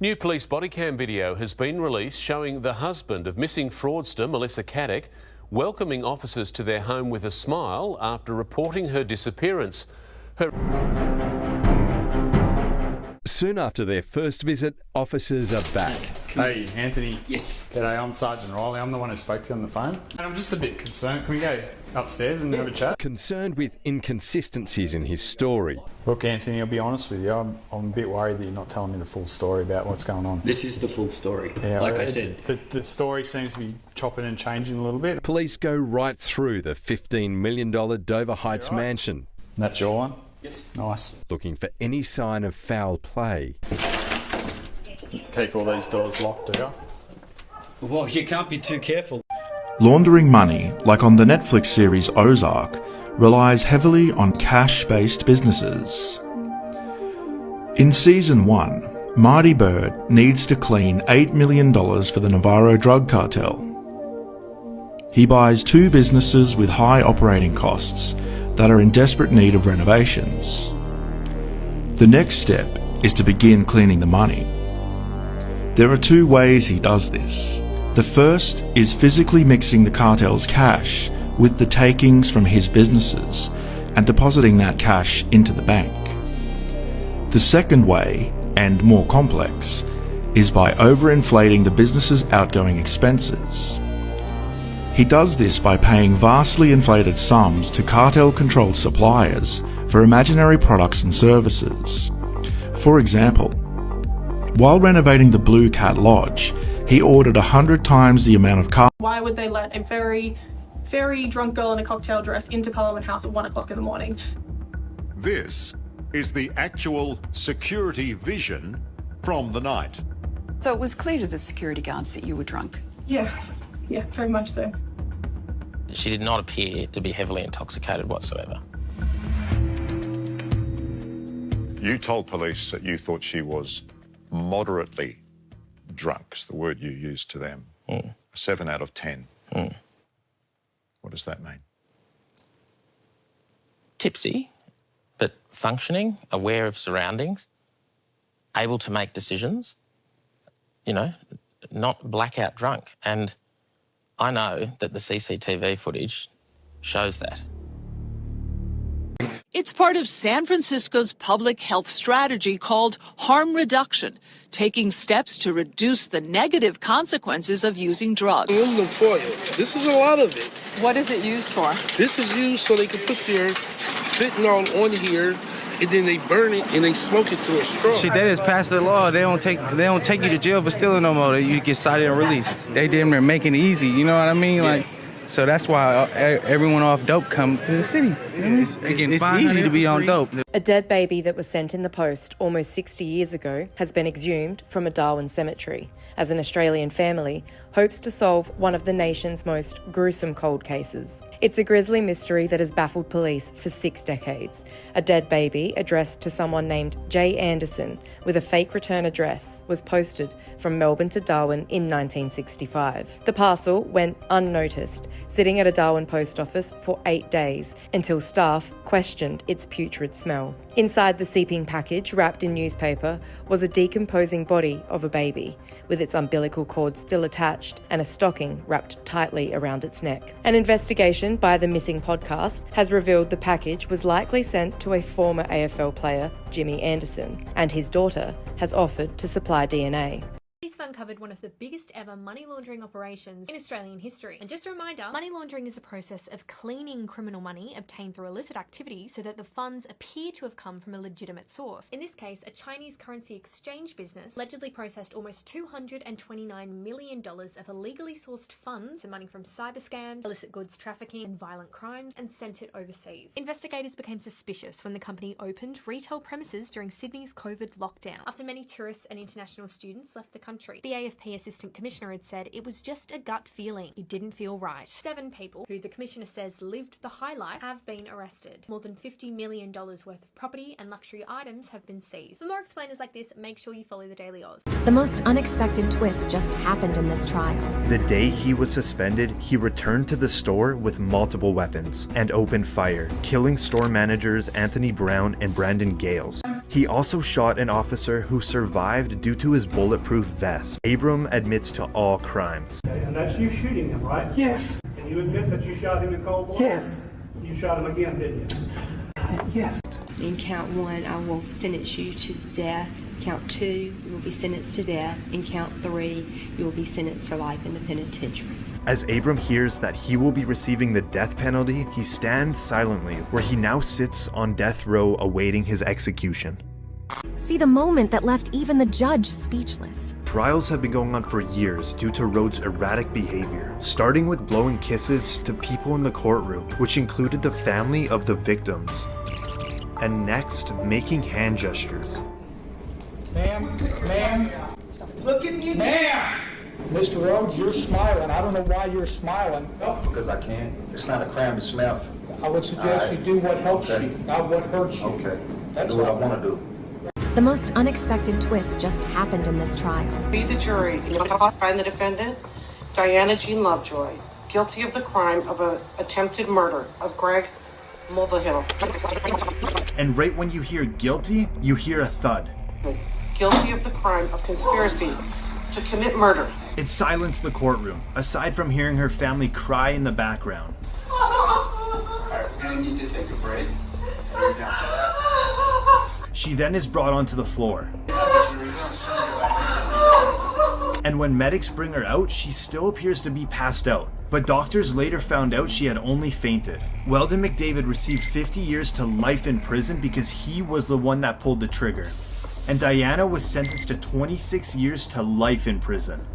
New police body cam video has been released showing the husband of missing fraudster Melissa Caddick welcoming officers to their home with a smile after reporting her disappearance. Soon after their first visit, officers are back. Hey, Anthony. Yes. G'day, I'm Sergeant Riley. I'm the one who spoke to you on the phone. And I'm just a bit concerned. Can we go upstairs and have a chat? Concerned with inconsistencies in his story. Look, Anthony, I'll be honest with you. I'm a bit worried that you're not telling me the full story about what's going on. This is the full story. Yeah, like I said. The story seems to be chopping and changing a little bit. Police go right through the $15 million Dover Heights mansion. That's your one? Yes. Nice. Looking for any sign of foul play. Keep all these doors locked, do you? Well, you can't be too careful. Laundering money, like on the Netflix series Ozark, relies heavily on cash-based businesses. In Season 1, Marty Bird needs to clean $8 million for the Navarro drug cartel. He buys two businesses with high operating costs that are in desperate need of renovations. The next step is to begin cleaning the money. There are two ways he does this. The first is physically mixing the cartel's cash with the takings from his businesses and depositing that cash into the bank. The second way, and more complex, is by overinflating the business's outgoing expenses. He does this by paying vastly inflated sums to cartel-controlled suppliers for imaginary products and services. For example, while renovating the Blue Cat Lodge, he ordered 100 times the amount of car. Why would they let a very, very drunk girl in a cocktail dress into Parliament House at 1 o'clock in the morning? This is the actual security vision from the night. So it was clear to the security guards that you were drunk? Yeah, very much so. She did not appear to be heavily intoxicated whatsoever. You told police that you thought she was moderately drunk, is the word you used to them. 7 out of 10. What does that mean? Tipsy, but functioning, aware of surroundings, able to make decisions, not blackout drunk. And I know that the CCTV footage shows that. It's part of San Francisco's public health strategy called harm reduction, taking steps to reduce the negative consequences of using drugs. Aluminum foil. This is a lot of it. What is it used for? This is used so they can put their fentanyl on here, and then they burn it and they smoke it through a straw. Shit, that is past the law. They don't take you to jail for stealing no more. You get cited and released. They damn near making it easy. You know what I mean? Yeah. So that's why everyone off dope come to the city. It's easy to be on dope. A dead baby that was sent in the post almost 60 years ago has been exhumed from a Darwin cemetery as an Australian family hopes to solve one of the nation's most gruesome cold cases. It's a grisly mystery that has baffled police for 6 decades. A dead baby addressed to someone named Jay Anderson with a fake return address was posted from Melbourne to Darwin in 1965. The parcel went unnoticed, sitting at a Darwin post office for 8 days until staff questioned its putrid smell. Inside the seeping package, wrapped in newspaper, was a decomposing body of a baby, with its umbilical cord still attached and a stocking wrapped tightly around its neck. An investigation by the Missing podcast has revealed the package was likely sent to a former AFL player, Jimmy Anderson, and his daughter has offered to supply DNA. Police have uncovered one of the biggest ever money laundering operations in Australian history. And just a reminder, money laundering is the process of cleaning criminal money obtained through illicit activity so that the funds appear to have come from a legitimate source. In this case, a Chinese currency exchange business allegedly processed almost $229 million of illegally sourced funds and money from cyber scams, illicit goods trafficking, and violent crimes, and sent it overseas. Investigators became suspicious when the company opened retail premises during Sydney's COVID lockdown, after many tourists and international students left the country. The AFP Assistant Commissioner had said it was just a gut feeling. It didn't feel right. 7 people, who the Commissioner says lived the high life, have been arrested. More than $50 million worth of property and luxury items have been seized. For more explainers like this, make sure you follow the Daily Oz. The most unexpected twist just happened in this trial. The day he was suspended, he returned to the store with multiple weapons and opened fire, killing store managers Anthony Brown and Brandon Gales. He also shot an officer who survived due to his bulletproof vest. Abram admits to all crimes. And that's you shooting him, right? Yes. And you admit that you shot him in cold blood? Yes. You shot him again, didn't you? Yes. In count 1, I will sentence you to death. Count 2, you will be sentenced to death. In count 3, you will be sentenced to life in the penitentiary. As Abram hears that he will be receiving the death penalty, he stands silently, where he now sits on death row awaiting his execution. See the moment that left even the judge speechless. Trials have been going on for years due to Rhodes' erratic behavior, starting with blowing kisses to people in the courtroom, which included the family of the victims, and next, making hand gestures. Ma'am, look at me, ma'am! Mr. Rhodes, you're smiling. I don't know why you're smiling. Because I can. It's not a crime to smile. I would suggest you do what helps you, not what hurts you. Okay. That's do what I want to do. The most unexpected twist just happened in this trial. Be the jury. You find the defendant, Diana Jean Lovejoy, guilty of the crime of attempted murder of Greg Mulvihill. And right when you hear guilty, you hear a thud. Guilty of the crime of conspiracy to commit murder. It silenced the courtroom, aside from hearing her family cry in the background. Alright, we're gonna need to take a break. She then is brought onto the floor. And when medics bring her out, she still appears to be passed out. But doctors later found out she had only fainted. Weldon McDavid received 50 years to life in prison because he was the one that pulled the trigger. And Diana was sentenced to 26 years to life in prison.